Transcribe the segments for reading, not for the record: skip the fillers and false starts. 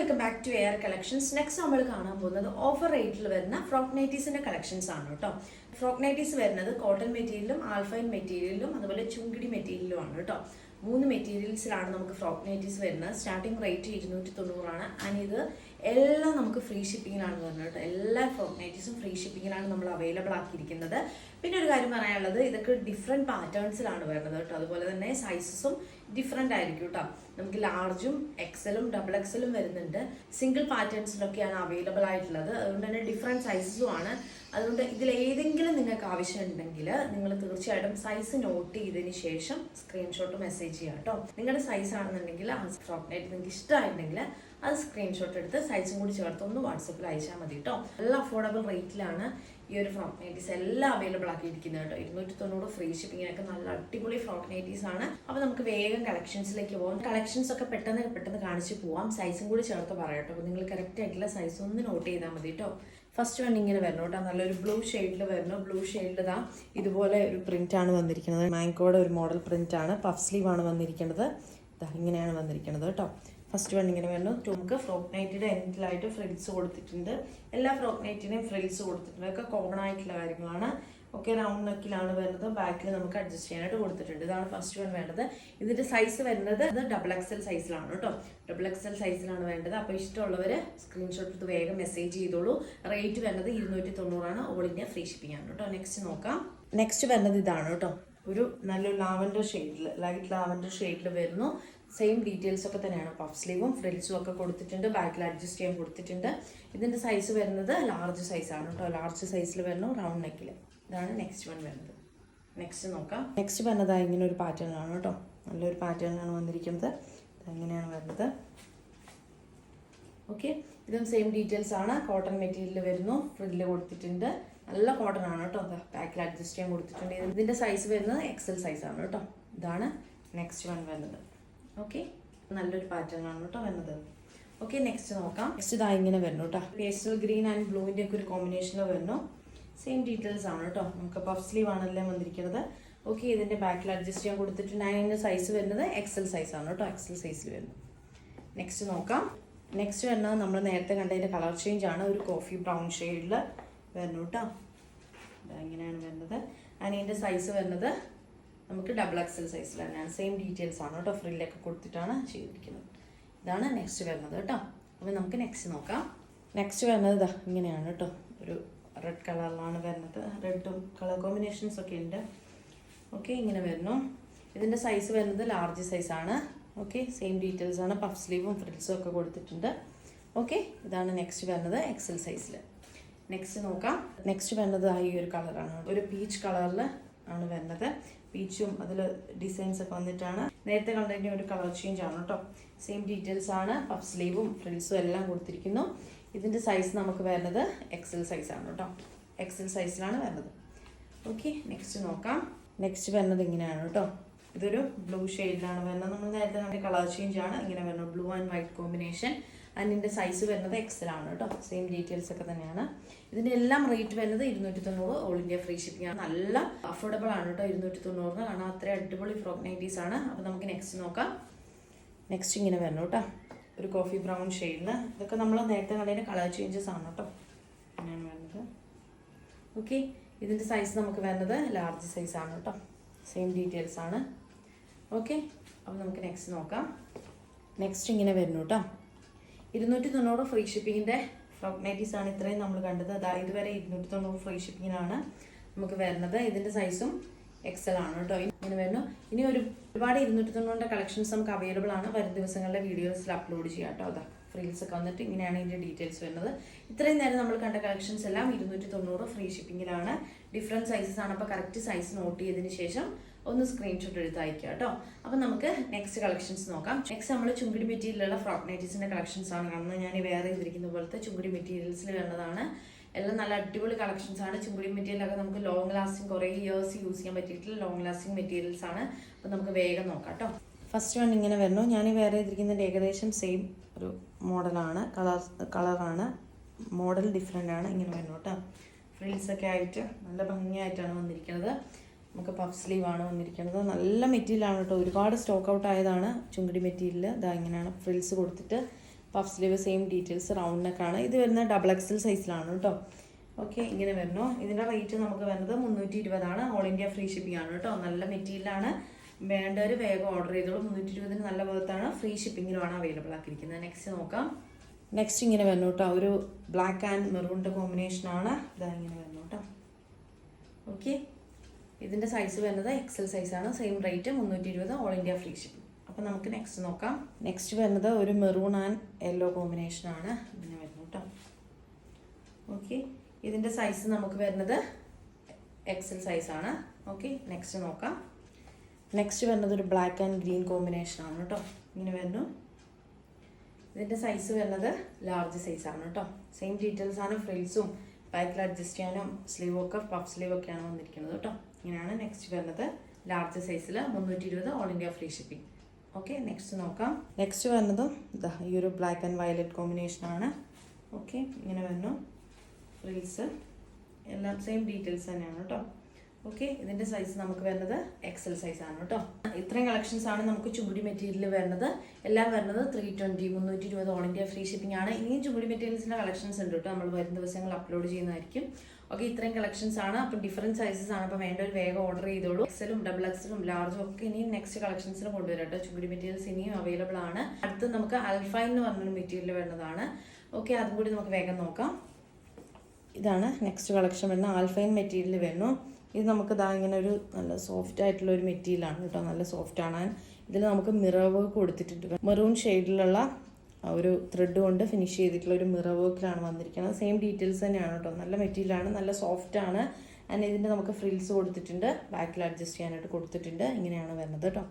Welcome back to Air Collections. Next നമ്മൾ കാണാൻ പോകുന്നത് ഓഫർ റേറ്റിൽ വരുന്ന ഫ്രോക്ക് നൈറ്റീസിന്റെ കളക്ഷൻസ് ആണ് കേട്ടോ. ഫ്രോക്ക് നൈറ്റീസ് വരുന്നത് കോട്ടൺ മെറ്റീരിയലും ആൽഫൈൻ മെറ്റീരിയലും അതുപോലെ ചുങ്കിടി മെറ്റീരിയലും ആണ് കേട്ടോ. 3 മെറ്റീരിയൽസിലാണ് നമുക്ക് ഫ്രോക്ക് നൈറ്റീസ് വരുന്നത്. സ്റ്റാർട്ടിംഗ് റേറ്റ് 290 ആണ്. ആൻഡ് ഇത് എല്ലാം നമുക്ക് ഫ്രീ ഷിപ്പിങ്ങിലാണ് വരുന്നത് കേട്ടോ. എല്ലാ ഫ്രോക്ക് നൈറ്റീസും ഫ്രീ ഷിപ്പിങ്ങിലാണ് നമ്മൾ അവൈലബിൾ ആക്കിയിരിക്കുന്നത്. പിന്നെ ഒരു കാര്യം പറയാനുള്ളത്, ഇതൊക്കെ ഡിഫറെൻറ്റ് പാറ്റേൺസിലാണ് വരുന്നത് കേട്ടോ. അതുപോലെ തന്നെ സൈസസും ഡിഫറെൻ്റ് ആയിരിക്കും കേട്ടോ. നമുക്ക് ലാർജും എക്സലും ഡബിൾ എക്സലും വരുന്നുണ്ട്. സിംഗിൾ പാറ്റേൺസിലൊക്കെയാണ് അവൈലബിൾ ആയിട്ടുള്ളത്. അതുകൊണ്ട് തന്നെ ഡിഫറെൻറ്റ് സൈസസും ആണ്. അതുകൊണ്ട് ഇതിലേതെങ്കിലും നിങ്ങൾക്ക് ആവശ്യമുണ്ടെങ്കിൽ നിങ്ങൾ തീർച്ചയായിട്ടും സൈസ് നോട്ട് ചെയ്തതിന് ശേഷം സ്ക്രീൻഷോട്ട് മെസ്സേജ് ചെയ്യാം കേട്ടോ. നിങ്ങളുടെ സൈസ് ആണെന്നുണ്ടെങ്കിൽ ആ ഫ്രോക്ക് നൈറ്റ് നിങ്ങൾക്ക് ഇഷ്ടമായിട്ടുണ്ടെങ്കിൽ അത് സ്ക്രീൻഷോട്ട് എടുത്ത് സൈസും കൂടി ചേർത്ത് ഒന്ന് വാട്സപ്പിൽ അയച്ചാൽ മതി കേട്ടോ. നല്ല അഫോർഡബിൾ റേറ്റിലാണ് ഈ ഒരു ഫ്രോക്ക് നൈറ്റീസ് എല്ലാം അവൈലബിൾ ആക്കിയിരിക്കുന്നത് കേട്ടോ. 290 ഫ്രീ ഷിപ്പിങ്ങിനൊക്കെ നല്ല അടിപൊളി ഫ്രോക്ക് നൈറ്റീസ് ആണ്. അപ്പോൾ നമുക്ക് വേഗം കളക്ഷൻസിലേക്ക് പോകാം. കളക്ഷൻസ് ഒക്കെ പെട്ടെന്ന് കാണിച്ച് പോവാം. സൈസും കൂടി ചേർത്ത് പറയാം കേട്ടോ. അപ്പോൾ നിങ്ങൾ കറക്റ്റ് ആയിട്ടുള്ള സൈസ് ഒന്ന് നോട്ട് ചെയ്താൽ മതി കേട്ടോ. ഫസ്റ്റ് വൺ ഇങ്ങനെ വരണം കേട്ടോ. നല്ലൊരു ബ്ലൂ ഷെയ്ഡിൽ വരണം. ബ്ലൂ ഷെയ്ഡിൽ ഇതാ ഇതുപോലെ ഒരു പ്രിന്റ് ആണ് വന്നിരിക്കുന്നത്. മാങ്കോയുടെ ഒരു മോഡൽ പ്രിന്റ് ആണ്. പഫ് സ്ലീവ് ആണ് വന്നിരിക്കുന്നത്. ഇതാ ഇങ്ങനെയാണ് വന്നിരിക്കുന്നത് കേട്ടോ. ഫസ്റ്റ് വൺ ഇങ്ങനെ വരുന്നു. നമുക്ക് ഫ്രോക്ക് നൈറ്റിയുടെ എൻഡിലായിട്ട് ഫ്രിൽസ് കൊടുത്തിട്ടുണ്ട്. എല്ലാ ഫ്രോക്ക് നൈറ്റിനെയും ഫ്രിൽസ് കൊടുത്തിട്ടുണ്ട്. ഒക്കെ കോമൺ ആയിട്ടുള്ള കാര്യങ്ങളാണ്. ഒക്കെ റൗണ്ട് നെക്കിലാണ് വരുന്നത്. ബാക്കിൽ നമുക്ക് അഡ്ജസ്റ്റ് ചെയ്യാനായിട്ട് കൊടുത്തിട്ടുണ്ട്. ഇതാണ് ഫസ്റ്റ് വൺ വേണ്ടത്. ഇതിന്റെ സൈസ് വരുന്നത് ഡബിൾ എക്സൽ സൈസിലാണ് കേട്ടോ. ഡബിൾ എക്സൽ സൈസിലാണ് വേണ്ടത്. അപ്പോൾ ഇഷ്ടമുള്ളവർ സ്ക്രീൻഷോട്ട് എടുത്ത് വേഗം മെസ്സേജ് ചെയ്തോളൂ. റേറ്റ് വരുന്നത് 290 ആണ്. ഓൾ ഇന്ത്യ ഫ്രീ ഷിപ്പിംഗ് ആണ് കേട്ടോ. നെക്സ്റ്റ് നോക്കാം. നെക്സ്റ്റ് വരുന്നത് ഇതാണ് കേട്ടോ. ഒരു നല്ലൊരു ലാവൻഡർ ഷെയ്ഡിൽ, ലൈറ്റ് ലാവൻഡർ ഷെയ്ഡിൽ വരുന്നു. സെയിം ഡീറ്റെയിൽസ് ഒക്കെ തന്നെയാണ്. പഫ് സ്ലീവും ഫ്രിൽസും ഒക്കെ കൊടുത്തിട്ടുണ്ട്. ബാക്കിൽ അഡ്ജസ്റ്റ് ചെയ്യാൻ കൊടുത്തിട്ടുണ്ട്. ഇതിന്റെ സൈസ് വരുന്നത് ലാർജ് സൈസാണ് കേട്ടോ. ലാർജ് സൈസിൽ വരുന്നു, റൗണ്ട് നെക്കിൽ. ഇതാണ് നെക്സ്റ്റ് വൺ വരുന്നത്. നെക്സ്റ്റ് നോക്കാം. നെക്സ്റ്റ് വരുന്നത് ഇങ്ങനെ ഒരു പാറ്റേണിലാണ് കേട്ടോ. നല്ലൊരു പാറ്റേണിലാണ് വന്നിരിക്കുന്നത്. ഇങ്ങനെയാണ് വരുന്നത്. ഓക്കെ, ഇതും സെയിം ഡീറ്റെയിൽസ് ആണ്. കോട്ടൺ മെറ്റീരിയൽ വരുന്നു. ഫ്രില്ല് കൊടുത്തിട്ടുണ്ട്. നല്ല കോട്ടൺ ആണ് കേട്ടോ. ബാക്കിൽ അഡ്ജസ്റ്റ് ചെയ്യാൻ കൊടുത്തിട്ടുണ്ട്. ഇതിന്റെ സൈസ് വരുന്നത് എക്സൽ സൈസ് ആണ് കേട്ടോ. ഇതാണ് നെക്സ്റ്റ് വൺ വരുന്നത്. ഓക്കെ, നല്ലൊരു പാറ്റേൺ ആണ് കേട്ടോ വരുന്നത്. ഓക്കെ, നെക്സ്റ്റ് നോക്കാം. നെക്സ്റ്റ് ഇതാ ഇങ്ങനെ വരുന്നു കേട്ടോ. പേസ്റ്റൽ ഗ്രീൻ ആൻഡ് ബ്ലൂവിൻ്റെ ഒക്കെ ഒരു കോമ്പിനേഷനിൽ വരുന്നു. സെയിം ഡീറ്റെയിൽസ് ആണ് കേട്ടോ. നമുക്ക് പഫ് സ്ലീവ് ആണല്ലേ വന്നിരിക്കുന്നത്. ഓക്കെ, ഇതിന്റെ ബാക്കിൽ അഡ്ജസ്റ്റ് ചെയ്യാൻ കൊടുത്തിട്ടുണ്ട്. അതിൻ്റെ സൈസ് വരുന്നത് എക്സൽ സൈസ് ആണ് കേട്ടോ. എക്സൽ സൈസിൽ വരുന്നു. നെക്സ്റ്റ് നോക്കാം. നെക്സ്റ്റ് വരുന്നത് നമ്മൾ നേരത്തെ കണ്ടതിൻ്റെ കളർ ചേഞ്ച് ആണ്. ഒരു കോഫി ബ്രൗൺ ഷെയ്ഡിൽ വരുന്നു കേട്ടോ. ഇങ്ങനെയാണ് വരുന്നത്. അതിൻ്റെ സൈസ് വരുന്നത് നമുക്ക് ഡബിൾ എക്സൽ സൈസിൽ തന്നെയാണ്. സെയിം ഡീറ്റെയിൽസ് ആണ് കേട്ടോ. ഫ്രില്ലൊക്കെ കൊടുത്തിട്ടാണ് ചെയ്തിരിക്കുന്നത്. ഇതാണ് നെക്സ്റ്റ് വരുന്നത് കേട്ടോ. അപ്പോൾ നമുക്ക് നെക്സ്റ്റ് നോക്കാം. നെക്സ്റ്റ് വരുന്നത് ഇതാ ഇങ്ങനെയാണ് കേട്ടോ. ഒരു റെഡ് കളറിലാണ് വരുന്നത്. റെഡും കളർ കോമ്പിനേഷൻസ് ഒക്കെ ഉണ്ട്. ഓക്കെ, ഇങ്ങനെ വരുന്നു. ഇതിൻ്റെ സൈസ് വരുന്നത് ലാർജ് സൈസാണ്. ഓക്കെ, സെയിം ഡീറ്റെയിൽസ് ആണ്. പഫ് സ്ലീവും ഫ്രിൽസും ഒക്കെ കൊടുത്തിട്ടുണ്ട്. ഓക്കെ, ഇതാണ് നെക്സ്റ്റ് വരുന്നത് എക്സൽ സൈസിൽ. നെക്സ്റ്റ് നോക്കാം. നെക്സ്റ്റ് വരുന്നത് ഈ ഒരു കളറാണ്. ഒരു പീച്ച് കളറിൽ ആണ് വരുന്നത്. പീച്ചും അതിൽ ഡിസൈൻസ് ഒക്കെ വന്നിട്ടാണ്. നേരത്തെ കണ്ടതിൻ്റെ ഒരു കളർ ചേഞ്ച് ആണ് കേട്ടോ. സെയിം ഡീറ്റെയിൽസ് ആണ്. പഫ് സ്ലീവും ഫ്രിൽസും എല്ലാം കൊടുത്തിരിക്കുന്നു. ഇതിൻ്റെ സൈസ് നമുക്ക് വരുന്നത് എക്സൽ സൈസാണ് കേട്ടോ. എക്സൽ സൈസിലാണ് വരുന്നത്. ഓക്കെ, നെക്സ്റ്റ് നോക്കാം. നെക്സ്റ്റ് വരുന്നത് ഇങ്ങനെയാണ് കേട്ടോ. ഇതൊരു ബ്ലൂ ഷെയ്ഡിലാണ് വരുന്നത്. നമ്മൾ നേരത്തെ കണ്ട കളർ ചേഞ്ച് ആണ്. ഇങ്ങനെ വരുന്നത് ബ്ലൂ ആൻഡ് വൈറ്റ് കോമ്പിനേഷൻ. അതിൻ്റെ സൈസ് വരുന്നത് എക്സൽ ആണ് കേട്ടോ. സെയിം ഡീറ്റെയിൽസ് ഒക്കെ തന്നെയാണ്. ഇതിൻ്റെ എല്ലാം റേറ്റ് വരുന്നത് 290. ഓൾ ഇന്ത്യ ഫ്രീ ഷിപ്പിംഗ് ആണ്. നല്ല അഫോർഡബിൾ ആണ് കേട്ടോ 290. കാരണം അത്ര അടിപൊളി ഫ്രോക്ക് നൈറ്റീസ് ആണ്. അപ്പോൾ നമുക്ക് നെക്സ്റ്റ് നോക്കാം. നെക്സ്റ്റ് ഇങ്ങനെ വരണം കേട്ടോ. ഒരു കോഫി ബ്രൗൺ ഷെയ്ഡിൽ. ഇതൊക്കെ നമ്മൾ നേരത്തെ കണ്ടതിൻ്റെ കളർ ചേഞ്ചസ് ആണ് കേട്ടോ. അങ്ങനെയാണ് വരുന്നത്. ഓക്കെ, ഇതിൻ്റെ സൈസ് നമുക്ക് വരുന്നത് ലാർജ് സൈസ് ആണ് കേട്ടോ. സെയിം ഡീറ്റെയിൽസ് ആണ്. ഓക്കെ, അപ്പോൾ നമുക്ക് നെക്സ്റ്റ് നോക്കാം. നെക്സ്റ്റ് ഇങ്ങനെ വരുന്നു കേട്ടോ. 290 ഫ്രീ ഷിപ്പിങ്ങിൻ്റെ ഫ്രോക്ക് നൈറ്റീസ് ആണ് ഇത്രയും നമ്മൾ കണ്ടത്. അതായത് വരെ 290 ഫ്രീ ഷിപ്പിങ്ങിനാണ് നമുക്ക് വരുന്നത്. ഇതിൻ്റെ സൈസും എക്സൽ ആണ് കേട്ടോ. ഇങ്ങനെ വരുന്നു. ഇനി ഒരുപാട് 290 കളക്ഷൻസ് നമുക്ക് അവൈലബിൾ ആണ്. വരും ദിവസങ്ങളിലെ വീഡിയോസിൽ അപ്ലോഡ് ചെയ്യാം കേട്ടോ. അതാ ഫ്രീൽസ് ഒക്കെ വന്നിട്ട് ഇങ്ങനെയാണ് ഇതിൻ്റെ ഡീറ്റെയിൽസ് വരുന്നത്. ഇത്രയും നേരം നമ്മൾ കണ്ട കളക്ഷൻസ് എല്ലാം 290 ഫ്രീ ഷിപ്പിങ്ങിലാണ്. ഡിഫറെൻറ്റ് സൈസസ് ആണ്. അപ്പോൾ കറക്റ്റ് സൈസ് നോട്ട് ചെയ്തതിന് ശേഷം ഒന്ന് സ്ക്രീൻഷോട്ട് എടുത്ത് അയക്കുക കേട്ടോ. അപ്പോൾ നമുക്ക് നെക്സ്റ്റ് കളക്ഷൻസ് നോക്കാം. നെക്സ്റ്റ് നമ്മൾ ചുങ്കിടി മെറ്റീരിയലുള്ള ഫ്രോക്ക് നൈറ്റീസിൻ്റെ കളക്ഷൻസ് ആണ് കാണുന്നത്. ഞാൻ വേറെ ചെയ്തിരിക്കുന്ന പോലത്തെ ചുങ്കിടി മെറ്റീരിയൽസിൽ വരുന്നതാണ്. എല്ലാം നല്ല അടിപൊളി കളക്ഷൻസ് ആണ്. ചുങ്കിടി മെറ്റീരിയലൊക്കെ നമുക്ക് ലോങ് ലാസ്റ്റിംഗ് കുറേ ഇയേഴ്സ് യൂസ് ചെയ്യാൻ പറ്റിയിട്ടുള്ള ലോങ് ലാസ്റ്റിംഗ് മെറ്റീരിയൽസ് ആണ്. അപ്പോൾ നമുക്ക് വേഗം നോക്കാം കേട്ടോ. ഫസ്റ്റ് വൺ ഇങ്ങനെ വരുന്നു. ഞാൻ വേറെ ചെയ്തിരിക്കുന്നതിൻ്റെ ഏകദേശം സെയിം ഒരു മോഡലാണ്. കളറാണ്. മോഡൽ ഡിഫറെൻ്റ് ആണ്. ഇങ്ങനെ വരുന്നു കേട്ടോ. ഫ്രിൽസൊക്കെ ആയിട്ട് നല്ല ഭംഗിയായിട്ടാണ് വന്നിരിക്കുന്നത്. നമുക്ക് പഫ് സ്ലീവ് ആണ് വന്നിരിക്കുന്നത്. നല്ല മെറ്റീരിയലാണ് കേട്ടോ. ഒരുപാട് സ്റ്റോക്ക് ഔട്ട് ആയതാണ് ചുങ്കിടി മെറ്റീരിയൽ. ഇതാ ഇങ്ങനെയാണ് ഫ്രിൽസ് കൊടുത്തിട്ട് puff sleeve same details, round നെക്കാണ്. ഇത് വരുന്ന ഡബിൾ എക്സൽ സൈസിലാണ് കേട്ടോ. ഓക്കെ, ഇങ്ങനെ വരുന്നു. ഇതിൻ്റെ റേറ്റ് നമുക്ക് വരുന്നത് 320 ഓൾ ഇന്ത്യ ഫ്രീ ഷിപ്പിംഗ് ആണ് കേട്ടോ. നല്ല മെറ്റീരിയലാണ്, വേണ്ടവർ വേഗം ഓർഡർ ചെയ്തോളൂ. 320 നല്ല ബർത്താണ്, ഫ്രീ ഷിപ്പിങ്ങിലുമാണ് അവൈലബിൾ ആക്കിയിരിക്കുന്നത്. നെക്സ്റ്റ് നോക്കാം. നെക്സ്റ്റ് ഇങ്ങനെ വരുന്നു കേട്ടോ, ഒരു ബ്ലാക്ക് ആൻഡ് മെറൂണിൻ്റെ കോമ്പിനേഷനാണ്. ഇതാ ഇങ്ങനെ വരുന്നു കേട്ടോ. ഓക്കെ, ഇതിൻ്റെ സൈസ് വരുന്നത് എക്സൽ സൈസാണ്. Same rate 320 all India free shipping. അപ്പോൾ നമുക്ക് നെക്സ്റ്റ് നോക്കാം. നെക്സ്റ്റ് വരുന്നത് ഒരു മെറൂൺ ആൻഡ് യെല്ലോ കോമ്പിനേഷനാണ്. ഇങ്ങനെ വരുന്നു കേട്ടോ. ഓക്കെ, ഇതിൻ്റെ സൈസ് നമുക്ക് വരുന്നത് എക്സൽ സൈസാണ്. ഓക്കെ, നെക്സ്റ്റ് നോക്കാം. നെക്സ്റ്റ് വരുന്നത് ഒരു ബ്ലാക്ക് ആൻഡ് ഗ്രീൻ കോമ്പിനേഷനാണ് കേട്ടോ. ഇങ്ങനെ വരുന്നു. ഇതിൻ്റെ സൈസ് വരുന്നത് ലാർജ് സൈസാണ് കേട്ടോ. സെയിം ഡീറ്റെയിൽസ് ആണ്. ഫ്രിൽസും ബാക്കിൽ അഡ്ജസ്റ്റ് ചെയ്യാനും സ്ലീവൊക്കെ പഫ് സ്ലീവൊക്കെയാണ് വന്നിരിക്കുന്നത് കേട്ടോ. ഇങ്ങനെയാണ് നെക്സ്റ്റ് വരുന്നത് ലാർജ് സൈസിൽ 320 all India free shipping. Okay, next നോക്കാം. നെക്സ്റ്റ് വരുന്നതും ഇതാ ഈ ഒരു ബ്ലാക്ക് ആൻഡ് വയലറ്റ് കോമ്പിനേഷനാണ്. ഓക്കെ, ഇങ്ങനെ വരുന്നു. ഫ്രിൽസ് എല്ലാം സെയിം ഡീറ്റെയിൽസ് തന്നെയാണ് കേട്ടോ. ഓക്കെ, ഇതിൻ്റെ സൈസ് നമുക്ക് വരുന്നത് എക്സൽ സൈസാണ് കേട്ടോ. ഇത്രയും കളക്ഷൻസ് ആണ് നമുക്ക് ചുങ്കുടി മെറ്റീരിയൽ വരുന്നത്. എല്ലാം വരുന്നത് 320 320 ഓൾ ഇന്ത്യ ഫ്രീ ഷിപ്പിംഗ് ആണ്. ഇനിയും ചുങ്കുടി മെറ്റീരിയൽസിൻ്റെ കളക്ഷൻസ് ഉണ്ട് കേട്ടോ. നമ്മൾ വരും ദിവസങ്ങൾ അപ്ലോഡ് ചെയ്യുന്നതായിരിക്കും. ഓക്കെ, ഇത്രയും കളക്ഷൻസ് ആണ്. അപ്പം ഡിഫറൻറ്റ് സൈസസ് ആണ്. അപ്പോൾ വേണ്ട ഒരു വേഗം ഓർഡർ ചെയ്തോളൂ. എക്സലും ഡബിൾ എക്സലും ലാർജും ഒക്കെ ഇനിയും നെക്സ്റ്റ് കളക്ഷൻസിന് കൊണ്ടുവരാം കേട്ടോ. ചുങ്കുടി മെറ്റീരിയൽസ് ഇനിയും അവൈലബിൾ ആണ്. അടുത്ത് നമുക്ക് അൽഫൈൻ എന്ന് പറഞ്ഞൊരു മെറ്റീരിയൽ വരുന്നതാണ്. ഓക്കെ, അതും കൂടി നമുക്ക് വേഗം നോക്കാം. ഇതാണ് നെക്സ്റ്റ് കളക്ഷൻ വരുന്ന ആൽഫൈൻ മെറ്റീരിയൽ വരുന്നു. ഇത് നമുക്ക് ഇതാ ഇങ്ങനെ ഒരു നല്ല സോഫ്റ്റ് ആയിട്ടുള്ള ഒരു മെറ്റീരിയലാണ് കേട്ടോ. നല്ല സോഫ്റ്റ് ആണ്. ഇതിൽ നമുക്ക് മിറർ വർക്ക് കൊടുത്തിട്ടുണ്ട്. മെറൂൺ ഷെയ്ഡിലുള്ള ഒരു ത്രെഡ് കൊണ്ട് ഫിനിഷ് ചെയ്തിട്ടുള്ള ഒരു മിറർ വർക്കിലാണ് വന്നിരിക്കുന്നത്. സെയിം ഡീറ്റെയിൽസ് തന്നെയാണ് കേട്ടോ. നല്ല മെറ്റീരിയലാണ്, നല്ല സോഫ്റ്റ് ആണ്. ആൻഡ് ഇതിൻ്റെ നമുക്ക് ഫ്രിൽസ് കൊടുത്തിട്ടുണ്ട്, ബാക്കിൽ അഡ്ജസ്റ്റ് ചെയ്യാനായിട്ട് കൊടുത്തിട്ടുണ്ട്. ഇങ്ങനെയാണ് വരുന്നത് കേട്ടോ.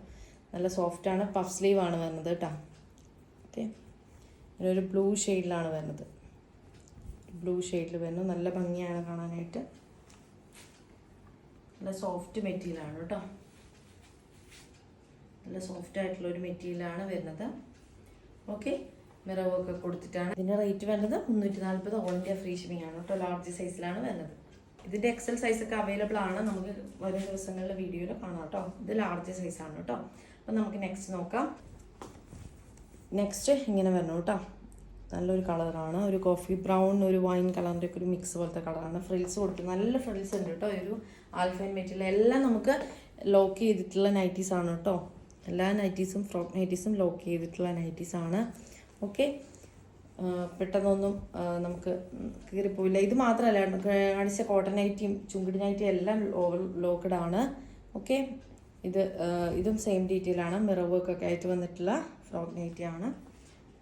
നല്ല സോഫ്റ്റ് ആണ്. പഫ് സ്ലീവ് ആണ് വരുന്നത് കേട്ടോ. ഓക്കെ, ഒരു ബ്ലൂ ഷെയ്ഡിലാണ് വരുന്നത്. ബ്ലൂ ഷെയ്ഡിൽ വരുന്നു. നല്ല ഭംഗിയാണ് കാണാനായിട്ട്. നല്ല സോഫ്റ്റ് മെറ്റീരിയലാണ് കേട്ടോ. നല്ല സോഫ്റ്റ് ആയിട്ടുള്ള ഒരു മെറ്റീരിയലാണ് വരുന്നത്. ഓക്കെ, മിറർ വർക്ക് കൊടുത്തിട്ടാണ്. ഇതിൻ്റെ റേറ്റ് വരുന്നത് 340 ഓൾ ഇന്ത്യ ഫ്രീ ഷിപ്പിംഗ് ആണ് കേട്ടോ. ലാർജ് സൈസിലാണ് വരുന്നത്. ഇതിൻ്റെ എക്സൽ സൈസൊക്കെ അവൈലബിൾ ആണ്. നമുക്ക് വരും ദിവസങ്ങളിലെ വീഡിയോയിൽ കാണാം കേട്ടോ. ഇത് ലാർജ് സൈസാണ് കേട്ടോ. അപ്പം നമുക്ക് നെക്സ്റ്റ് നോക്കാം. നെക്സ്റ്റ് ഇങ്ങനെ വരണം കേട്ടോ. നല്ലൊരു കളറാണ്. ഒരു കോഫി ബ്രൗൺ, ഒരു വൈൻ കളറിൻ്റെ ഒക്കെ ഒരു മിക്സ് പോലത്തെ കളറാണ്. ഫ്രിൽസ് കൊടുത്തു. നല്ല ഫ്രിൽസ് ഉണ്ട് കേട്ടോ. ഒരു ആൽഫൈൻ മെറ്റീരിയൽ. എല്ലാം നമുക്ക് ലോക്ക് ചെയ്തിട്ടുള്ള നൈറ്റീസ് ആണ് കേട്ടോ. എല്ലാ നൈറ്റീസും ഫ്രോക്ക് നൈറ്റീസും ലോക്ക് ചെയ്തിട്ടുള്ള നൈറ്റീസ് ആണ്. ഓക്കെ, പെട്ടെന്നൊന്നും നമുക്ക് കീറിപ്പോയില്ല. ഇത് മാത്രമല്ല, കാണിച്ച കോട്ടൺ നൈറ്റിയും ചുങ്കിടി നൈറ്റിയും എല്ലാം ലോക്കഡ് ആണ്. ഓക്കെ, ഇതും സെയിം ഡീറ്റെയിൽ ആണ്. മിറർ വർക്ക് ഒക്കെ ആയിട്ട് വന്നിട്ടുള്ള ഫ്രോക്ക് നൈറ്റി ആണ്.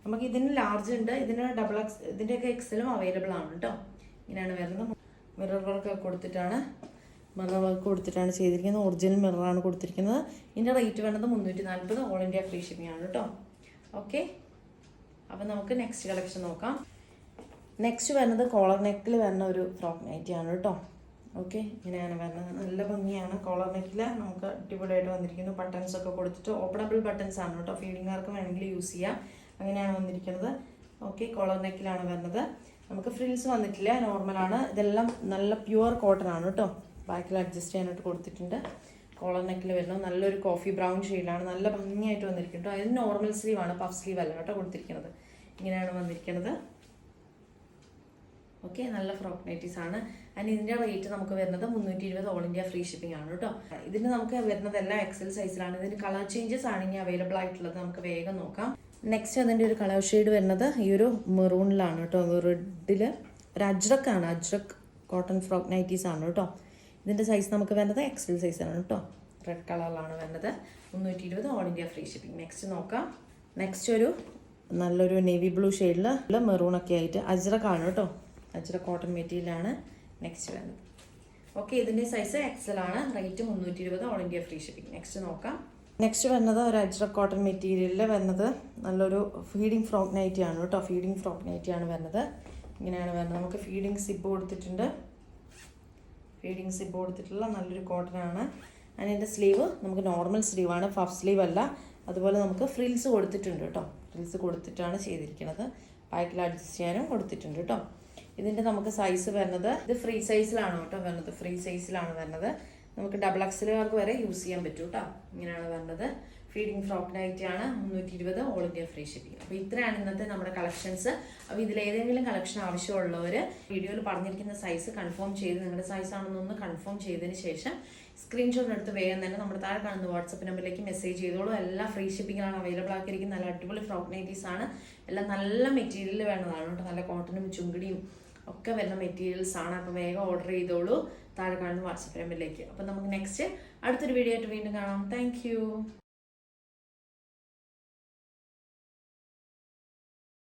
നമുക്ക് ഇതിന് ലാർജ് ഉണ്ട്, ഇതിന് ഡബിൾ എക്സ്, ഇതിൻ്റെയൊക്കെ എക്സലും അവൈലബിൾ ആണ് കേട്ടോ. ഇങ്ങനെയാണ് വരുന്നത്. മിറർ വർക്ക് കൊടുത്തിട്ടാണ് ചെയ്തിരിക്കുന്നത്. ഒറിജിനൽ മിററാണ് കൊടുത്തിരിക്കുന്നത്. ഇതിൻ്റെ റേറ്റ് വരുന്നത് 340 ഓൾ ഇന്ത്യ ഫ്രീ ഷിപ്പിംഗ് ആണ് കേട്ടോ. ഓക്കെ, അപ്പം നമുക്ക് നെക്സ്റ്റ് കളക്ഷൻ നോക്കാം. നെക്സ്റ്റ് വരുന്നത് കോളർ നെക്കിൽ വരുന്ന ഒരു ഫ്രോക്ക് നൈറ്റിയാണ് കേട്ടോ. ഓക്കെ, ഇങ്ങനെയാണ് വരുന്നത്. നല്ല ഭംഗിയാണ്. കോളർ നെക്കിൽ നമുക്ക് അടിപൊളിയായിട്ട് വന്നിരിക്കുന്നു. ബട്ടൺസ് ഒക്കെ കൊടുത്തിട്ട് ഓപ്പണബിൾ ബട്ടൺസ് ആണ് കേട്ടോ. ഫീഡിങ്ങാർക്ക് വേണമെങ്കിൽ യൂസ് ചെയ്യാം. അങ്ങനെയാണ് വന്നിരിക്കുന്നത്. ഓക്കെ, കോളർ നെക്കിലാണ് വരുന്നത്. നമുക്ക് ഫ്രിൽസ് വന്നിട്ടില്ല, നോർമലാണ്. ഇതെല്ലാം നല്ല പ്യുവർ കോട്ടൺ ആണ് കേട്ടോ. ബാക്കിൽ അഡ്ജസ്റ്റ് ചെയ്യാനായിട്ട് കൊടുത്തിട്ടുണ്ട്. കോളർ നെക്കിൽ വരുന്നത് നല്ലൊരു കോഫി ബ്രൗൺ ഷെയ്ഡിലാണ്. നല്ല ഭംഗിയായിട്ട് വന്നിരിക്കുന്നു. അതിന് നോർമൽ സ്ലീവ് ആണ്, പഫ് സ്ലീവ് അല്ല കേട്ടോ കൊടുത്തിരിക്കുന്നത്. ഇങ്ങനെയാണ് വന്നിരിക്കുന്നത്. ഓക്കെ, നല്ല ഫ്രോക്ക് നൈറ്റീസ് ആണ്. ആൻഡ് ഇതിൻ്റെ റേറ്റ് നമുക്ക് വരുന്നത് 320 ഓൾ ഇന്ത്യ ഫ്രീ ഷിപ്പിംഗ് ആണ് കേട്ടോ. ഇതിന് നമുക്ക് വരുന്നതെല്ലാം എക്സൽ സൈസിലാണ്. ഇതിന് കളർ ചേഞ്ചസ് ആണ് ഇനി അവൈലബിൾ ആയിട്ടുള്ളത്. നമുക്ക് വേഗം നോക്കാം. നെക്സ്റ്റ് അതിൻ്റെ ഒരു കളർ ഷെയ്ഡ് വരുന്നത് ഈ ഒരു മെറൂണിലാണ് കേട്ടോ. റെഡിൽ ഒരു അജ്രക്കാണ്. അജ്രക് കോട്ടൺ ഫ്രോക്ക് നൈറ്റീസ് ആണ് കേട്ടോ. ഇതിൻ്റെ സൈസ് നമുക്ക് വരുന്നത് എക്സൽ സൈസാണ് കേട്ടോ. റെഡ് കളറിലാണ് വരുന്നത്. 320 all India free shipping. Next നോക്കാം. നെക്സ്റ്റ് ഒരു നല്ലൊരു നേവി ബ്ലൂ ഷെയ്ഡിൽ മെറൂണൊക്കെ ആയിട്ട് അജ്രക്കാണ് കേട്ടോ. അജ്രക് കോട്ടൺ മെറ്റീരിയലാണ് നെക്സ്റ്റ് വരുന്നത്. ഓക്കെ, ഇതിൻ്റെ സൈസ് എക്സൽ ആണ്. Rate 320 all India free shipping. Next നോക്കാം. നെക്സ്റ്റ് വരുന്നത് ഒരു അജ്രക് കോട്ടൺ മെറ്റീരിയലിൽ വരുന്നത് നല്ലൊരു ഫീഡിങ് ഫ്രോക്ക് നൈറ്റിയാണ് കേട്ടോ. ഫീഡിങ് ഫ്രോക്ക് നൈറ്റിയാണ് വരുന്നത്. ഇങ്ങനെയാണ് വരുന്നത്. നമുക്ക് ഫീഡിങ് സിബ് കൊടുത്തിട്ടുണ്ട്. ഫീഡിങ് സിബ് കൊടുത്തിട്ടുള്ള നല്ലൊരു കോട്ടൺ ആണ്. അതിൻ്റെ സ്ലീവ് നമുക്ക് നോർമൽ സ്ലീവാണ്, പഫ് സ്ലീവ് അല്ല. അതുപോലെ നമുക്ക് ഫ്രിൽസ് കൊടുത്തിട്ടുണ്ട് കേട്ടോ. ഫ്രിൽസ് കൊടുത്തിട്ടാണ് ചെയ്തിരിക്കുന്നത്. ബാക്കിൽ അഡ്ജസ്റ്റ് ചെയ്യാനും കൊടുത്തിട്ടുണ്ട് കേട്ടോ. ഇതിൻ്റെ നമുക്ക് സൈസ് വരുന്നത് ഇത് ഫ്രീ സൈസിലാണ് കേട്ടോ വരുന്നത്. ഫ്രീ സൈസിലാണ് വരുന്നത്. നമുക്ക് ഡബിൾ എക്സലുകാർക്ക് വരെ യൂസ് ചെയ്യാൻ പറ്റും കേട്ടോ. ഇങ്ങനെയാണ് വരുന്നത്. ഫീഡിങ് ഫ്രോക്ക് നൈറ്റിയാണ് 320 ഓൾ ഇന്ത്യ ഫ്രീ ഷിപ്പിംഗ്. അപ്പോൾ ഇത്രയാണ് ഇന്നത്തെ നമ്മുടെ കളക്ഷൻസ്. അപ്പോൾ ഇതിലേതെങ്കിലും കളക്ഷൻ ആവശ്യമുള്ളവർ വീഡിയോയിൽ പറഞ്ഞിരിക്കുന്ന സൈസ് കൺഫേം ചെയ്ത് നിങ്ങളുടെ സൈസ് ആണെന്നൊന്ന് കൺഫേം ചെയ്തതിന് ശേഷം സ്ക്രീൻഷോട്ട് എടുത്ത് വേഗം തന്നെ നമ്മുടെ താഴെ കാണുന്ന വാട്സപ്പ് നമ്പറിലേക്ക് മെസ്സേജ് ചെയ്തോളൂ. എല്ലാം ഫ്രീ ഷിപ്പിംഗിലാണ് അവൈലബിൾ ആക്കിയിരിക്കുന്നത്. നല്ല അടിപൊളി ഫ്രോക്ക് നൈറ്റീസ് ആണ്. എല്ലാം നല്ല മെറ്റീരിയൽ വേണ്ടതാണ് കേട്ടോ. നല്ല കോട്ടണും ചുങ്കിടിയും ഒക്കെ വരുന്ന മെറ്റീരിയൽസ് ആണ്. അപ്പോൾ വേഗം ഓർഡർ ചെയ്തോളൂ താഴെ കാണുന്ന വാട്സപ്പ് നമ്പറിലേക്ക്. അപ്പോൾ നമുക്ക് നെക്സ്റ്റ് അടുത്തൊരു വീഡിയോ ആയിട്ട് വീണ്ടും കാണാം. താങ്ക്